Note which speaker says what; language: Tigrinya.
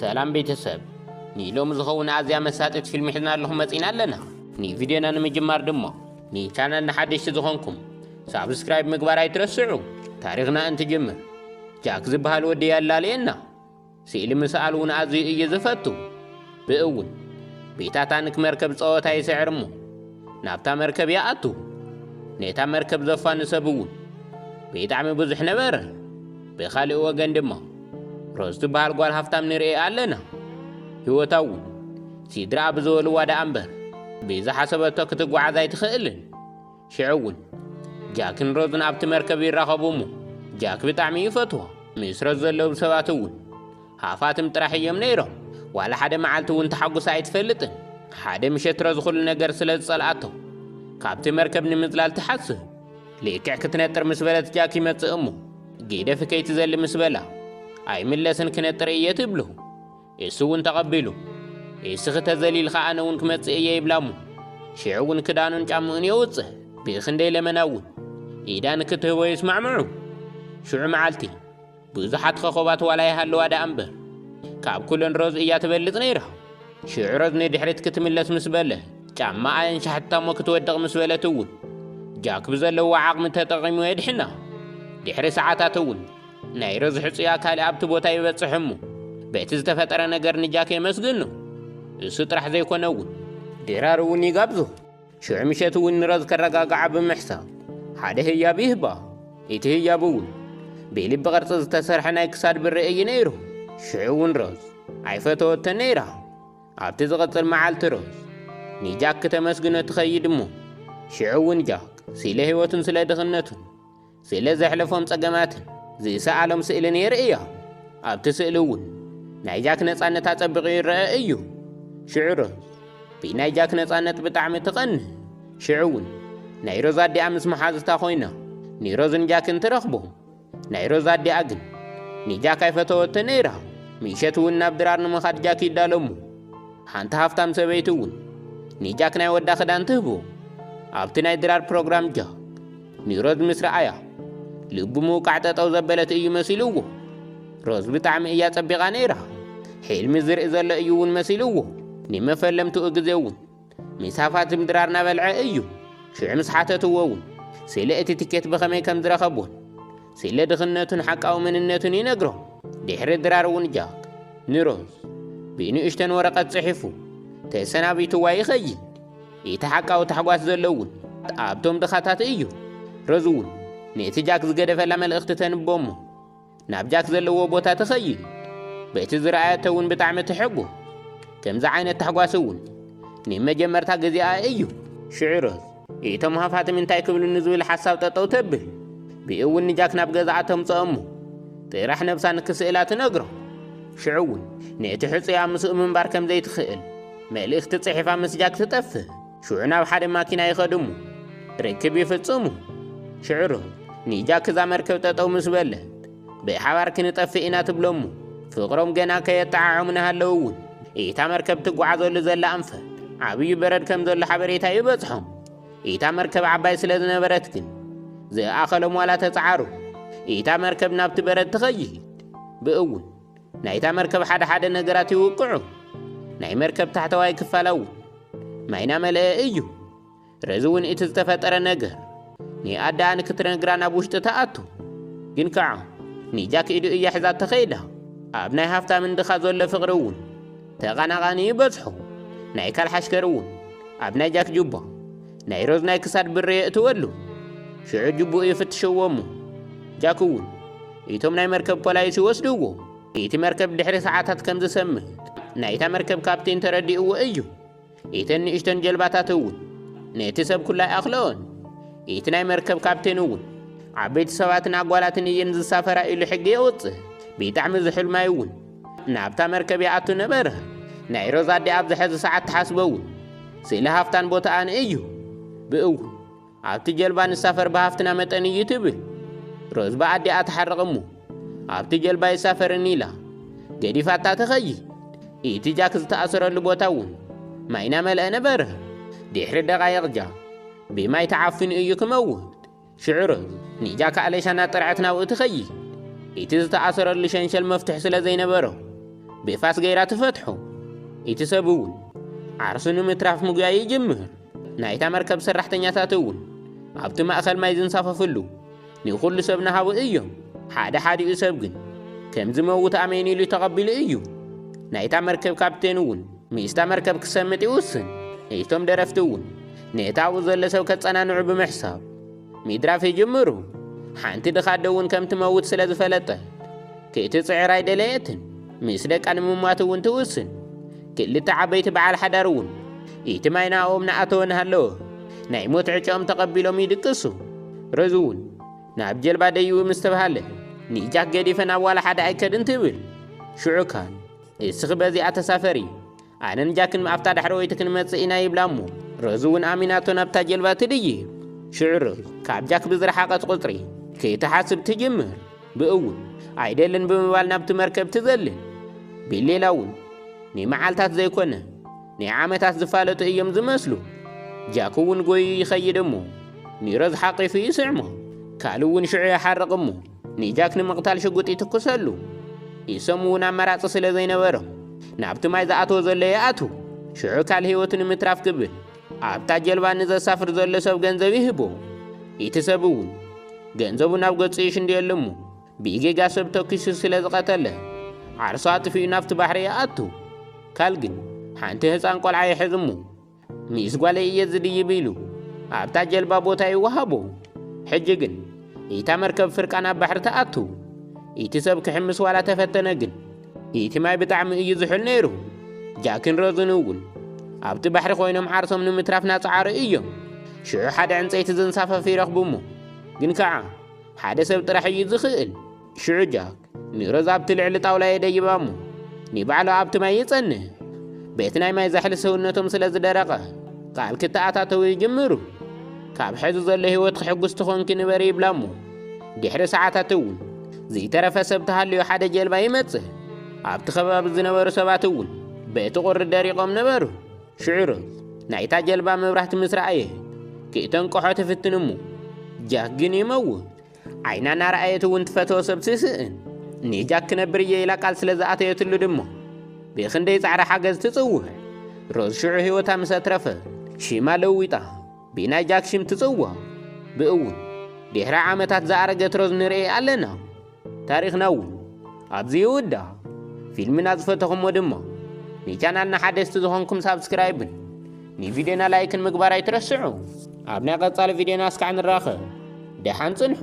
Speaker 1: سلام ቤተሰብ ኒሎም ዝኸውን ኣዝያ መሳጥት ፊልም ሒዝና ኣለኹም መፂና ኣለና ኒ ቪድዮና ንምጅማር ድማ ኒ ቻናልና ሓደሽቲ ዝኾንኩም ሳብስክራይብ ምግባር ኣይትረስዑ ታሪኽና እንትጅምር ጃክ ዝበሃል ወዲ ያላለየና ስእሊ ምስኣል እውን ኣዝዩ እዩ ዝፈቱ ብእውን ቤታታንክ መርከብ ፀወታ ይስዕር እሞ ናብታ መርከብ ይኣቱ ነታ መርከብ ዘፋን ሰብ እውን ብጣዕሚ ብዙሕ ነበረ ብኻልእ ወገን ድማ ሮዝ ትበሃል ጓል ሃፍታም ንርኢ ኣለና ህይወታ እውን ሲድራ ብዝበልዋ ዳ እምበር ብዝሓሰበቶ ክትጓዓዝ ኣይትኽእልን ሽዑ እውን ጃክን ሮዝን ኣብቲ መርከብ ይራኸቡ እሞ ጃክ ብጣዕሚ ይፈትዋ ምስ ሮዝ ዘለዉ ሰባት እውን ሃፋትም ጥራሕ እዮም ነይሮም ዋላ ሓደ መዓልቲ እውን ተሓጒሳ ኣይትፈልጥን ሓደ ምሸት ሮዝ ኩሉ ነገር ስለ ዝፀልኣቶ ካብቲ መርከብ ንምዝላል ትሓስብ ልክዕ ክትነጥር ምስ በለት ጃክ ይመፅእ እሞ ጌደፊ ከይትዘሊ ምስ በላ ኣይምለስን ክነጥር እየ ትብሉ እሱ እውን ተቐቢሉ እስኺ ተዘሊልካ ኣነ እውን ክመፅእ እየ ይብላ እሞ ሽዑ እውን ክዳኑን ጫምኡን የውፅእ ብኽንደይ ለመና እውን ኢዳ ንክትህቦ ይስማዕምዑ ሽዑ መዓልቲ ብዙሓት ኸኾባት ዋላ ይሃለዋ ዳ እምበር ካብ ኩለን ሮዝ እያ ትበልፅ ነይራ ሽዑ ሮዝ ንድሕሪት ክትምለስ ምስ በለ ጫማኣ እንሻሕታሞ ክትወድቕ ምስ በለት እውን ጃክ ብዘለዎ ዓቕሚ ተጠቒሙ የድሕና ድሕሪ ሰዓታት እውን ናይ ሮዝ ሕፁያ ካልእ ኣብቲ ቦታ ይበፅሕ እሞ በቲ ዝተፈጠረ ነገር ንጃክ የመስግኑ እሱ ጥራሕ ዘይኮነ እውን ድራር እውን ይጋብዞ ሽዑ ምሸት እውን ንሮዝ ከረጋግዓ ብምሕሳብ ሓደ ህያብ ይህባ እቲ ህያብ እውን ብልቢ ቅርፂ ዝተሰርሐ ናይ ክሳድ ብሪ እዩ ነይሩ ሽዑ እውን ሮዝ ኣይፈተወተን ነይራ ኣብቲ ዝቕፅል መዓልቲ ሮዝ ንጃክ ከተመስግኖ ትኸይድ እሞ ሽዑ እውን ጃክ ስለ ህይወቱን ስለ ድኽነቱን ስለ ዘሕለፎም ፀገማትን ዝሰኣሎም ስእሊ የርእያ ኣብቲ ስእሊ እውን ናይ ጃክ ነፃነት ኣፀቢቑ ይረአ እዩ ሽዑ ሮዝ ብናይ ጃክ ነፃነት ብጣዕሚ ትቐንህ ሽዑ እውን ናይ ሮዝ ኣዲኣ ምስ መሓዝታ ኮይና ንሮዝን ጃክን ትረኽቦ ናይ ሮዝ ኣዲኣ ግን ንጃክ ኣይፈተወተን ነይራ ምሸት እውን ናብ ድራር ንምኻድ ጃክ ይዳለሙ ሓንቲ ሃፍታም ሰበይቲ እውን ንጃክ ናይ ወዳ ክዳን ትህቦ ኣብቲ ናይ ድራር ፕሮግራም ጃክ ንሮዝ ምስ ረኣያ ልቡ ምውቃዕ ጠጠው ዘበለት እዩ መሲልዎ ሮዝ ብጣዕሚ እያ ፀቢቓ ነይራ ሕልሚ ዝርኢ ዘሎ እዩ እውን መሲልዎ ንመፈለምትኡ ግዜ እውን ምስ ሃፋትም ድራር ናበልዐ እዩ ሽዑ ምስ ሓተትዎ እውን ስለ እቲ ቲኬት ብኸመይ ከም ዝረኸቦን ስለ ድኽነቱን ሓቃዊ መንነቱን ይነግሮ ድሕሪ ድራር እውን ጃክ ንሮዝ ብንእሽተን ወረቐት ፅሒፉ ተሰናቢትዋ ይኸይድ እቲ ሓቃዊ ታሕጓስ ዘሎ እውን ኣብቶም ድኻታት እዩ ሮዝ እውን ነቲ ጃክ ዝገደፈላ መልእኽቲ ተንቦ እሞ ናብ ጃክ ዘለዎ ቦታ ትኸይድ በቲ ዝረኣያቶ እውን ብጣዕሚ ትሕጎ ከምዚ ዓይነት ታሕጓስ እውን ንመጀመርታ ግዜኣ እዩ ሽዑ ሮዝ እቶም ሃፋትም እንታይ ክብሉ ንዝብል ሓሳብ ጠጠው ተብል ብእውን ንጃክ ናብ ገዛኣ ተምፅኦ እሞ ጥራሕ ነብሳ ንክስእላ ትነግሮ ሽዑ እውን ነቲ ሕፁያ ምስኡ ምንባር ከም ዘይትኽእል መልእኽቲ ፅሒፋ ምስ ጃክ ትጠፍእ ሽዑ ናብ ሓደ ማኪና ይኸዱ እሞ ርክብ ይፍፅሙ ሽዑ ሮዝ ንጃክ እዛ መርከብ ጠጠው ምስ በለት ብሓባር ክንጠፍእ ኢና ትብሎ እሞ ፍቕሮም ገና ከየጠዓዖሙ ናሃለዉ እውን እታ መርከብ ትጓዓዘሉ ዘላ ኣንፈት ዓብዪ በረድ ከም ዘሎ ሓበሬታ ይበፅሖም እታ መርከብ ዓባይ ስለ ዝነበረት ግን ዝኣኸሎም ዋላ ተፀዓሩ እታ መርከብ ናብቲ በረድ ትኸይድ ብእውን ናይታ መርከብ ሓደ ነገራት ይውቅዑ ናይ መርከብ ታሕተዋይ ክፋላ እውን ማይና መልአ እዩ ረዚ እውን እቲ ዝተፈጠረ ነገር ንኣዳኣ ንክትነግራ ናብ ውሽጢ ተኣቱ ግን ከዓ ንጃክ ኢዱ እያ ሒዛ ተኸይዳ ኣብ ናይ ሃፍታምን ድኻ ዘሎ ፍቕሪ እውን ተቐናቓኒ ይበፅሑ ናይ ካልሓሽከር እውን ኣብ ናይ ጃክ ጁባ ናይ ሮዝ ናይ ክሳድ ብሪ የእትወሉ ሽዑ ጅቡኡ ይፍትሽዎ እሞ ጃክ እውን እቶም ናይ መርከብ ፖላይስ ይወስድዎ እቲ መርከብ ድሕሪ ሰዓታት ከም ዝሰምጥ ናይታ መርከብ ካፕቴን ተረዲእዎ እዩ እተን ንእሽተን ጀልባታት እውን ነቲ ሰብ ኩላይ ኣኽለኦን እቲ ናይ መርከብ ካፕቴን እውን ዓበይቲ ሰባትን ኣጓላትን እየን ዝሳፈራ ኢሉ ሕጊ የውፅእ ብጣዕሚ ዝሕልማይ እውን ናብታ መርከብ ይኣቱ ነበረ ናይ ሮዝ ኣዲ ኣብ ዝሐዚ ሰዓት ተሓስበ እውን ስእሊ ሃፍታን ቦታኣን እዩ ብእውን ኣብቲ ጀልባ ንሳፈር ብሃፍትና መጠን እዩ ትብል ሮዝ ብኣዲኣ ተሓርቕ እሞ ኣብቲ ጀልባ ይሳፈርን ኢላ ገዲፋታ ትኸይድ እቲ ጃክ ዝተኣሰረሉ ቦታ እውን ማይና መልአ ነበረ ድሕሪ ደቓይቕ ጃክ ብማይ ተዓፊኑ እዩ ክመውት ሽዑ ሮዝ ንጃክ ኣሌሻና ጥርዐት ናብኡ ትኸይድ እቲ ዝተኣሰረሉ ሸንሸል መፍትሕ ስለ ዘይነበሮ ብፋስ ገይራ ትፈትሖ ኢትሰብ እውን ዓርሱን ምትራፍ ምግያ ይጅምር ናይታ መርከብ ሰራሕተኛታት እውን ኣብቲ ማእኸል ማይ ዝንሳፈፍሉ ንኹሉ ሰብ ናሃቡ እዮም ሓደ ሓዲኡ ሰብ ግን ከም ዝመውት ኣሜን ኢሉ ተቐቢሉ እዩ ናይታ መርከብ ካፕቴን እውን ሚስታ መርከብ ክሰምጥ ይውስን እቶም ደረፍቲ እውን ነታው ዘሎ ሰብ ከጸናንዑ ብምሕሳብ ሚድራፍ ይጅምሩ ሓንቲ ድኻደ እውን ከም ትመውት ስለ ዝፈለጠ ከይትጽዕር ኣይደለየትን ምስ ደቃ ንምሟት እውን ትውስን ክልተ ዓበይቲ በዓል ሓዳር እውን ኢቲ ማይ ናኦም ንኣተወን ሃለዎ ናይ ሞት ዕጮኦም ተቐቢሎም ይድቅሱ ረዙ እውን ናብ ጀልባ ደይኡ ምስ ተባሃለ ንጃክ ገዲፈን ኣብ ዋላ ሓደ ኣይከድን ትብል ሽዑ ካል እስኺ በዚኣ ተሳፈሪ ኣነን ጃክን ኣብታ ዳሕሪ ወይቲ ክንመጽእ ኢና ይብላ እሞ ረዙ እውን ኣሚናቶ ናብታ ጀልባ ትድይብ ሽዑ ረዙ ካብ ጃክ ብዝረሓቐት ቁፅሪ ከይትሓስብ ትጅምር ብእውን ኣይደልን ብምባል ናብቲ መርከብ ትዘልን ብሌላ እውን ንመዓልታት ዘይኮነ ንዓመታት ዝፋለጡ እዮም ዝመስሉ ጃክ እውን ጎዩ ይኸይድ እሞ ንረዝ ሓቂፉ ይስዕሞ ካልእ እውን ሽዑ ይሓርቕ እሞ ንጃክ ንምቕታል ሽጉጥ ይትኩሰሉ ይሰሙ እውን ኣማራፂ ስለ ዘይነበሮም ናብቲ ማይ ዝኣተወ ዘሎ ይኣቱ ሽዑ ካል ህይወቱ ንምትራፍ ክብል ኣብታ ጀልባ ንዘሳፍር ዘሎ ሰብ ገንዘብ ይህቦ እቲ ሰብ እውን ገንዘቡ ናብ ገጹ ይሽንድየሉ እሞ ብኢጌጋ ሰብ ተኪሱ ስለ ዝቐተለ ዓርሶ ኣጥፊኡ ናብቲ ባሕሪ ይኣቱ ካል ግን ሓንቲ ህፃን ቆልዓ ይሕዝ እሞ ሚስ ጓለ እየ ዝድይብ ኢሉ ኣብታ ጀልባ ቦታ ይወሃቦ ሕጂ ግን ኢታ መርከብ ፍርቃን ኣብ ባሕሪ ተኣቱ ኢቲ ሰብ ክሕምስ ዋላ ተፈተነ ግን ኢቲ ማይ ብጣዕሚ እዩ ዝሑል ነይሩ ጃክን ረዙን እውን ኣብቲ ባሕሪ ኮይኖም ዓርሶም ንምትራፍ ናፀዓሩ እዮም ሽዑ ሓደ ዕንፀይቲ ዝንሳፈፍ ይረኽቡ እሞ ግን ከዓ ሓደ ሰብ ጥራሕ እዩ ዝኽእል ሽዑ ጃክ ንረዝ ኣብቲ ልዕሊ ጣውላ የደይባ እሞ ንባዕሉ ኣብቲ ማይ ይጸንህ ቤት ናይ ማይ ዛሕሊ ሰውነቶም ስለ ዝደረቐ ቃል ክተኣታተው ይጅምሩ ካብ ሕዚ ዘሎ ህይወት ክሕጉስ ትኾንኪ ንበሪ ይብላ እሞ ድሕሪ ሰዓታት እውን ዘይተረፈ ሰብ ተሃልዩ ሓደ ጀልባ ይመጽእ ኣብቲ ከባቢ ዝነበሩ ሰባት እውን በቲ ቁሪ ደሪቖም ነበሩ ሽዑ ረዝ ናይታ ጀልባ መብራህቲ ምስ ረኣየ ክእተንቆሖ ትፍትን እሞ ጃክ ግን ይመውት ዓይና ናረኣየት እውን ትፈትዎ ሰብ ትስእን ንጃክ ክነብር እየ ኢላ ቃል ስለ ዝኣተየትሉ ድማ ብኽንደይ ጻዕሪ ሓገዝ ትጽውዕ ረዝ ሽዑ ህይወታ ምስ ኣትረፈ ሽማ ለዊጣ ብናይ ጃክ ሽም ትጽዋ ብእውን ድሕሪ ዓመታት ዝኣረገት ረዝ ንርኢ ኣለና ታሪኽና እውን ኣብዚ ይውዳእ ፊልምና ዝፈተኹሞ ድማ ንቻናልና ሓደስቲ ዝኾንኩም ሳብስክራይብን ንቪድዮና ላይክን ምግባር ኣይትረስዑ ኣብ ናይ ቀጻሊ ቪድዮና እስካዕ ንራኸብ ደሓን ጽንሑ